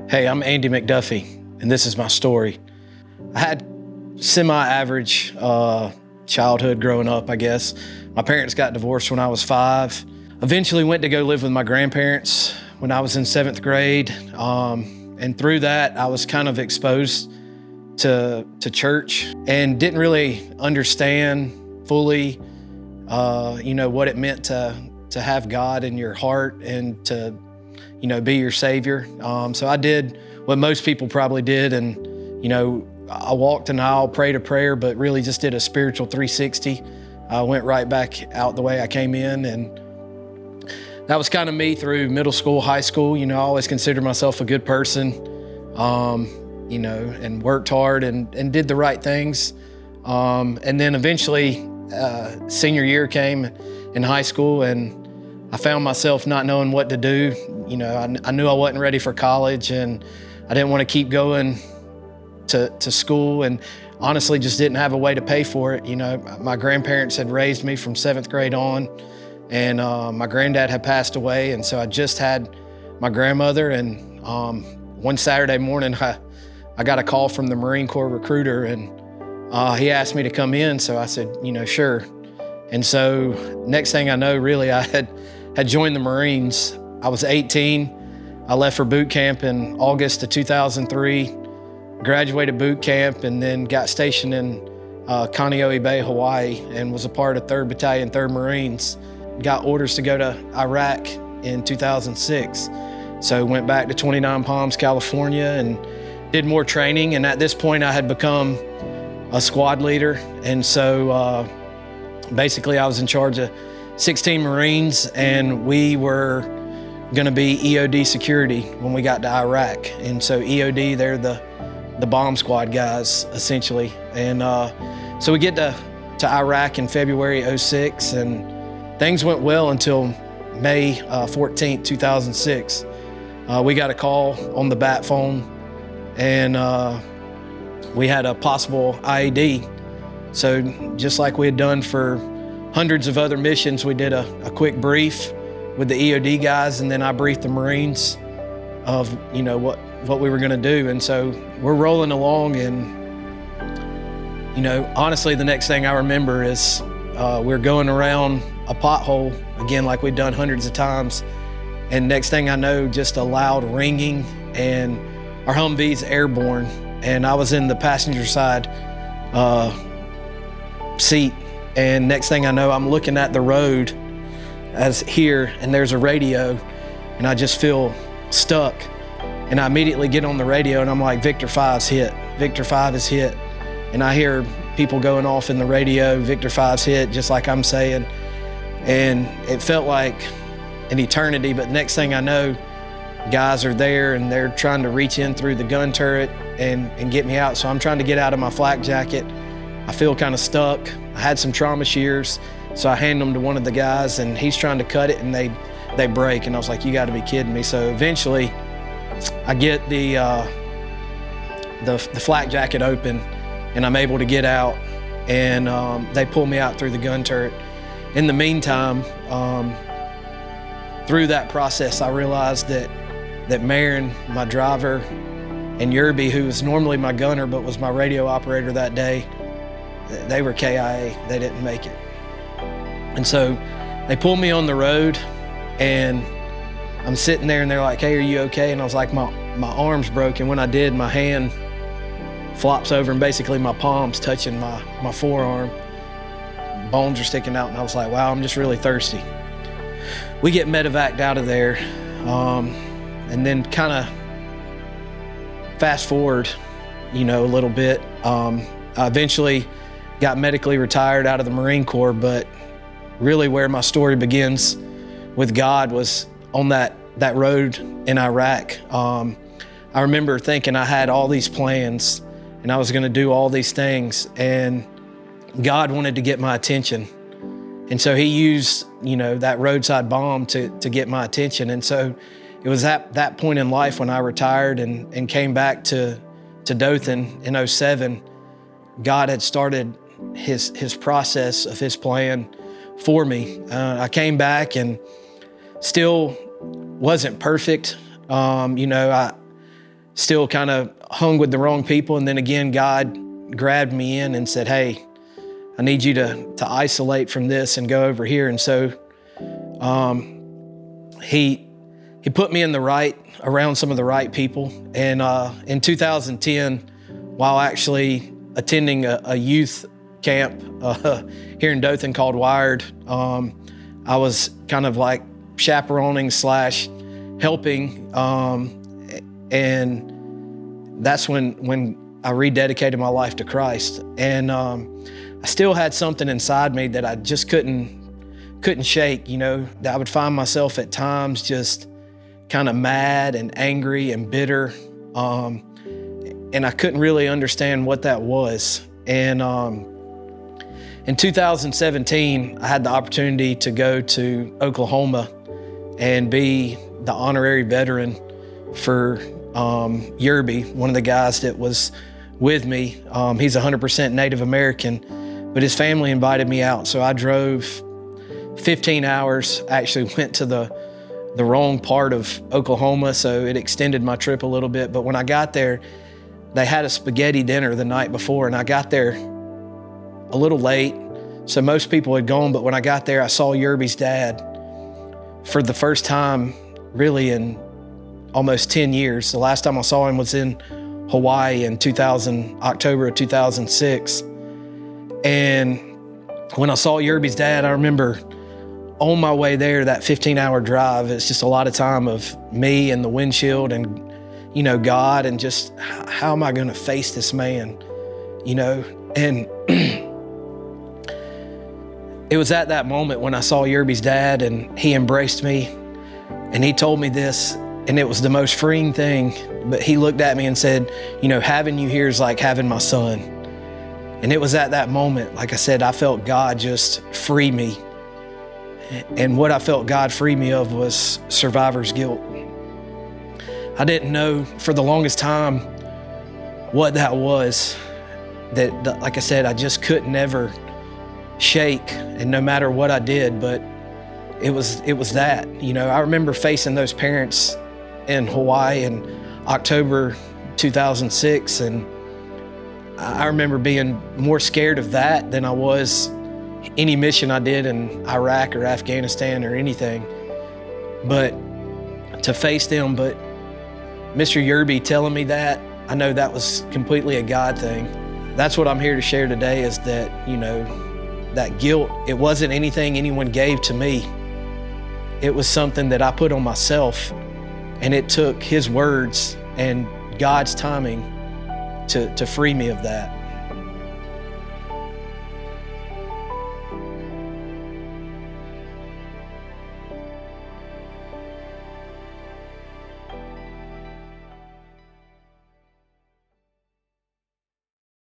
Hey, I'm Andy McDuffie, and this is my story. I had semi-average childhood growing up, I guess. My parents got divorced when I was 5. Eventually went to go live with my grandparents when I was in 7th grade. And through that, I was kind of exposed to church and didn't really understand fully, what it meant to have God in your heart and to be your savior. So I did what most people probably did. And, I walked an aisle, prayed a prayer, but really just did a spiritual 360. I went right back out the way I came in. And that was kind of me through middle school, high school. I always considered myself a good person, and worked hard and did the right things. And then eventually, senior year came in high school, and I found myself not knowing what to do. I knew I wasn't ready for college, and I didn't want to keep going to school, and honestly just didn't have a way to pay for it. My grandparents had raised me from 7th grade on, and my granddad had passed away, and so I just had my grandmother. And one Saturday morning, I got a call from the Marine Corps recruiter, and he asked me to come in, so I said, sure. And so next thing I know, really, I had joined the Marines. I was 18. I left for boot camp in August of 2003, graduated boot camp, and then got stationed in Kaneohe Bay, Hawaii, and was a part of 3rd Battalion, 3rd Marines. Got orders to go to Iraq in 2006. So went back to 29 Palms, California, and did more training. And at this point, I had become a squad leader. And so basically, I was in charge of 16 Marines, and we were going to be EOD security when we got to Iraq. And so EOD, they're the bomb squad guys, essentially. And so we get to Iraq in February '06, and things went well until May 14th, 2006. We got a call on the bat phone, and we had a possible IED. So just like we had done for hundreds of other missions, we did a quick brief with the EOD guys, and then I briefed the Marines of what we were going to do. And so we're rolling along, and honestly, the next thing I remember is we're going around a pothole again, like we'd done hundreds of times. And next thing I know, just a loud ringing, and our Humvee's airborne, and I was in the passenger side seat. And next thing I know, I'm looking at the road as here, and there's a radio, and I just feel stuck. And I immediately get on the radio, and I'm like, Victor 5's hit. Victor 5 is hit. And I hear people going off in the radio, Victor 5's hit, just like I'm saying. And it felt like an eternity, but next thing I know, guys are there, and they're trying to reach in through the gun turret and get me out. So I'm trying to get out of my flak jacket. I feel kind of stuck. I had some trauma shears, so I hand them to one of the guys, and he's trying to cut it, and they break. And I was like, you got to be kidding me. So eventually, I get the flak jacket open, and I'm able to get out, and they pull me out through the gun turret. In the meantime, through that process, I realized that Marin, my driver, and Yerby, who was normally my gunner but was my radio operator that day, they were KIA. They didn't make it. And so they pulled me on the road, and I'm sitting there, and they're like, hey, are you okay? And I was like, my arm's broken. When I did, my hand flops over, and basically my palm's touching my forearm. Bones are sticking out, and I was like, wow, I'm just really thirsty. We get medevaced out of there, and then kind of fast forward, a little bit. I eventually got medically retired out of the Marine Corps, but really where my story begins with God was on that road in Iraq. I remember thinking I had all these plans, and I was going to do all these things, and God wanted to get my attention. And so he used, that roadside bomb to get my attention. And so it was at that point in life when I retired and came back to Dothan in '07, God had started his process of his plan for me. I came back and still wasn't perfect. I still kind of hung with the wrong people. And then again, God grabbed me in and said, hey, I need you to isolate from this and go over here. And so he put me around some of the right people. And in 2010, while actually attending a youth camp here in Dothan called Wired, I was kind of like chaperoning / helping. And that's when I rededicated my life to Christ. And I still had something inside me that I just couldn't shake, that I would find myself at times just kind of mad and angry and bitter. And I couldn't really understand what that was. And in 2017, I had the opportunity to go to Oklahoma and be the honorary veteran for Yerby, one of the guys that was with me. He's 100% Native American, but his family invited me out. So I drove 15 hours, actually went to the wrong part of Oklahoma, so it extended my trip a little bit. But when I got there, they had a spaghetti dinner the night before, and I got there a little late, so most people had gone. But when I got there, I saw Yerby's dad for the first time really in almost 10 years. The last time I saw him was in Hawaii in October of 2006. And when I saw Yerby's dad, I remember on my way there, that 15-hour drive, it's just a lot of time of me and the windshield and, God, and just how am I going to face this man, And it was at that moment when I saw Yerby's dad and he embraced me and he told me this, and it was the most freeing thing. But he looked at me and said, having you here is like having my son. And it was at that moment, like I said, I felt God just free me. And what I felt God free me of was survivor's guilt. I didn't know for the longest time what that was. That, like I said, I just couldn't ever shake, and no matter what I did, but it was that. I remember facing those parents in Hawaii in October 2006, and I remember being more scared of that than I was any mission I did in Iraq or Afghanistan or anything. But to face them, but Mr. Yerby telling me that, I know that was completely a God thing. That's what I'm here to share today, is that, that guilt, it wasn't anything anyone gave to me. It was something that I put on myself, and it took His words and God's timing to free me of that.